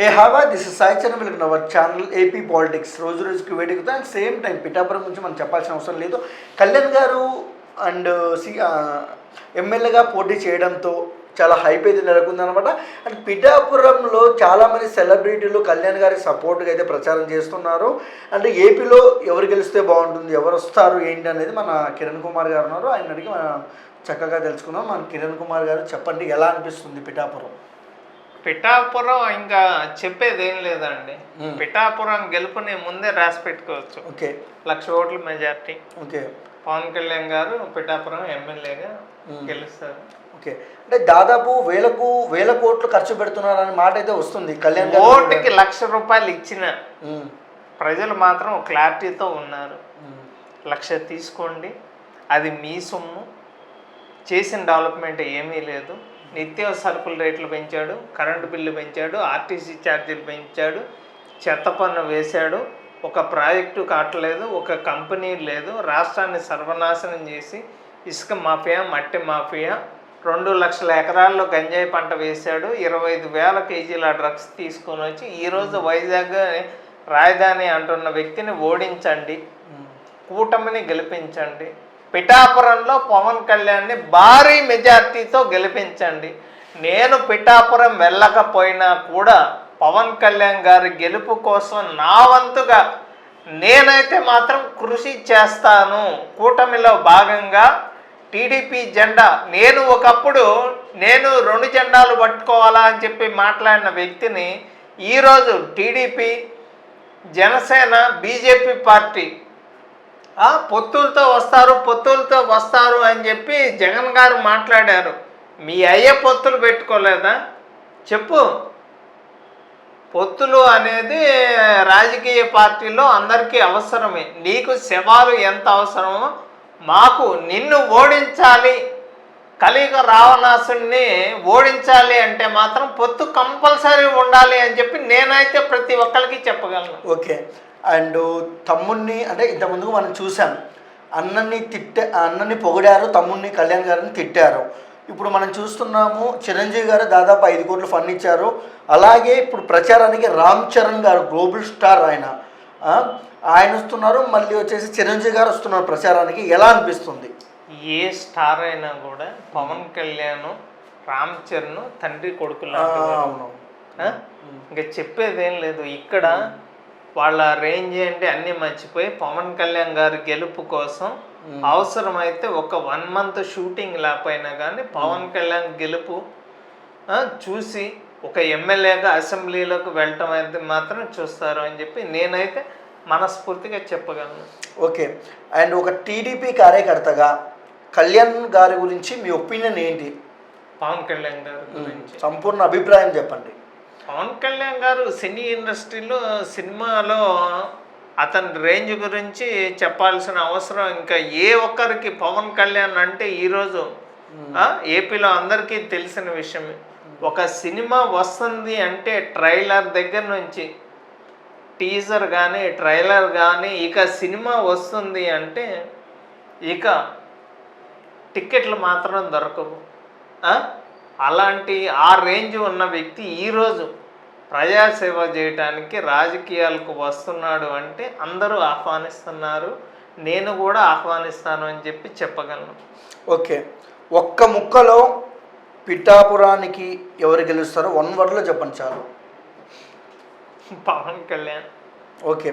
ఏ హవా this is Sai Charan welcome our channel AP politics. రోజు రోజుకి వేడిగుతా అండ్ సేమ్ టైం పిఠాపురం గురించి మనం చెప్పాల్సిన అవసరం లేదు. కళ్యాణ్ గారు అండ్ ఎమ్మెల్యేగా పోటీ చేయడంతో చాలా హైప్ అయితే నెలకొందనమాట. అండ్ పిఠాపురంలో చాలామంది సెలబ్రిటీలు కళ్యాణ్ గారి సపోర్ట్గా అయితే ప్రచారం చేస్తున్నారు. అంటే ఏపీలో ఎవరు గెలిస్తే బాగుంటుంది, ఎవరు వస్తారు ఏంటి అనేది మన కిరణ్ కుమార్ గారు ఉన్నారు. ఆయన అడిగి మనం చక్కగా తెలుసుకుందాం. మన కిరణ్ కుమార్ గారు చెప్పండి, ఎలా అనిపిస్తుంది పిఠాపురం? పిఠాపురం ఇంకా చెప్పేది ఏం లేదండి. పిఠాపురం గెలుపుని ముందే రాసి పెట్టుకోవచ్చు. ఓకే, 1,00,000 ఓట్ల మెజార్టీ. ఓకే, పవన్ కళ్యాణ్ గారు పిఠాపురం ఎమ్మెల్యేగా గెలుస్తారు. ఓకే, అంటే దాదాపు వేల కోట్లు ఖర్చు పెడుతున్నారనే మాట అయితే వస్తుంది. కళ్యాణ్ ఓటుకి ₹1,00,000 ఇచ్చిన ప్రజలు మాత్రం క్లారిటీతో ఉన్నారు. 1,00,000 తీసుకోండి, అది మీ సొమ్ము, చేసిన డెవలప్మెంట్ ఏమీ లేదు. నిత్యావసర సరుకుల రేట్లు పెంచాడు, కరెంటు బిల్లు పెంచాడు, ఆర్టీసీ ఛార్జీలు పెంచాడు, చెత్త పన్ను వేశాడు, ఒక ప్రాజెక్టు కావట్లేదు, ఒక కంపెనీ లేదు, రాష్ట్రాన్ని సర్వనాశనం చేసి ఇసుక మాఫియా, మట్టి మాఫియా, 2 లక్షల ఎకరాల్లో గంజాయి పంట వేశాడు, 25,000 కేజీల డ్రగ్స్ తీసుకొని వచ్చి ఈరోజు వైజాగ్ రాజధాని అంటున్న వ్యక్తిని ఓడించండి, కూటమిని గెలిపించండి, పిఠాపురంలో పవన్ కళ్యాణ్ని భారీ మెజార్టీతో గెలిపించండి. నేను పిఠాపురం వెళ్ళకపోయినా కూడా పవన్ కళ్యాణ్ గారి గెలుపు కోసం నా వంతుగా నేనైతే మాత్రం కృషి చేస్తాను. కూటమిలో భాగంగా టీడీపీ జెండా, నేను ఒకప్పుడు 2 జెండాలు పట్టుకోవాలా అని చెప్పి మాట్లాడిన వ్యక్తిని ఈరోజు టీడీపీ, జనసేన, బీజేపీ పార్టీ పొత్తులతో వస్తారు అని చెప్పి జగన్ గారు మాట్లాడారు. మీ అయ్యే పొత్తులు పెట్టుకోలేదా? చెప్పు. పొత్తులు అనేది రాజకీయ పార్టీలో అందరికీ అవసరమే. నీకు శవాలు ఎంత అవసరమో మాకు నిన్ను ఓడించాలి, కలియుగ రావణాసుని ఓడించాలి అంటే మాత్రం పొత్తు కంపల్సరీ ఉండాలి అని చెప్పి నేనైతే ప్రతి ఒక్కరికి చెప్పగలను. ఓకే, అండ్ తమ్ముడిని అంటే ఇంతకుముందు మనం చూసాం, అన్నని పొగిడారు, తమ్ముడిని కళ్యాణ్ గారిని తిట్టారు. ఇప్పుడు మనం చూస్తున్నాము చిరంజీవి గారు దాదాపు 5 కోట్లు ఫండ్ ఇచ్చారు. అలాగే ఇప్పుడు ప్రచారానికి రామ్ చరణ్ గారు గ్లోబల్ స్టార్, ఆయన వస్తున్నారు. మళ్ళీ వచ్చేసి చిరంజీవి గారు వస్తున్నారు ప్రచారానికి. ఎలా అనిపిస్తుంది? ఏ స్టార్ అయినా కూడా పవన్ కళ్యాణ్, రామ్ చరణ్ తండ్రి కొడుకులు, ఇంకా చెప్పేదేం లేదు. ఇక్కడ వాళ్ళ రేంజ్ ఏంటి అన్నీ మర్చిపోయి పవన్ కళ్యాణ్ గారి గెలుపు కోసం అవసరమైతే ఒక 1 మంత్ షూటింగ్ లేకపోయినా కానీ పవన్ కళ్యాణ్ గెలుపు చూసి ఒక ఎమ్మెల్యేగా అసెంబ్లీలోకి వెళ్ళటం అయితే మాత్రం చూస్తారు అని చెప్పి నేనైతే మనస్ఫూర్తిగా చెప్పగలను. ఓకే, అండ్ ఒక టీడీపీ కార్యకర్తగా కళ్యాణ్ గారి గురించి మీ ఒపీనియన్ ఏంటి? పవన్ కళ్యాణ్ గారి గురించి సంపూర్ణ అభిప్రాయం చెప్పండి. పవన్ కళ్యాణ్ గారు సినీ ఇండస్ట్రీలో, సినిమాలో అతని రేంజ్ గురించి చెప్పాల్సిన అవసరం ఇంకా ఏ ఒక్కరికి. పవన్ కళ్యాణ్ అంటే ఈరోజు ఏపీలో అందరికీ తెలిసిన విషయమే. ఒక సినిమా వస్తుంది అంటే ట్రైలర్ దగ్గర నుంచి టీజర్ కానీ, ట్రైలర్ కానీ, ఇక సినిమా వస్తుంది అంటే ఇక టికెట్లు మాత్రం దొరకవు. అలాంటి ఆ రేంజ్ ఉన్న వ్యక్తి ఈరోజు ప్రజాసేవ చేయటానికి రాజకీయాలకు వస్తున్నాడు అంటే అందరూ ఆహ్వానిస్తున్నారు, నేను కూడా ఆహ్వానిస్తాను అని చెప్పి చెప్పగలను. ఓకే, ఒక్క ముక్కలో పిఠాపురానికి ఎవరు గెలుస్తారో 1 wordలో చెప్పండి చాలు. పవన్ కళ్యాణ్. ఓకే.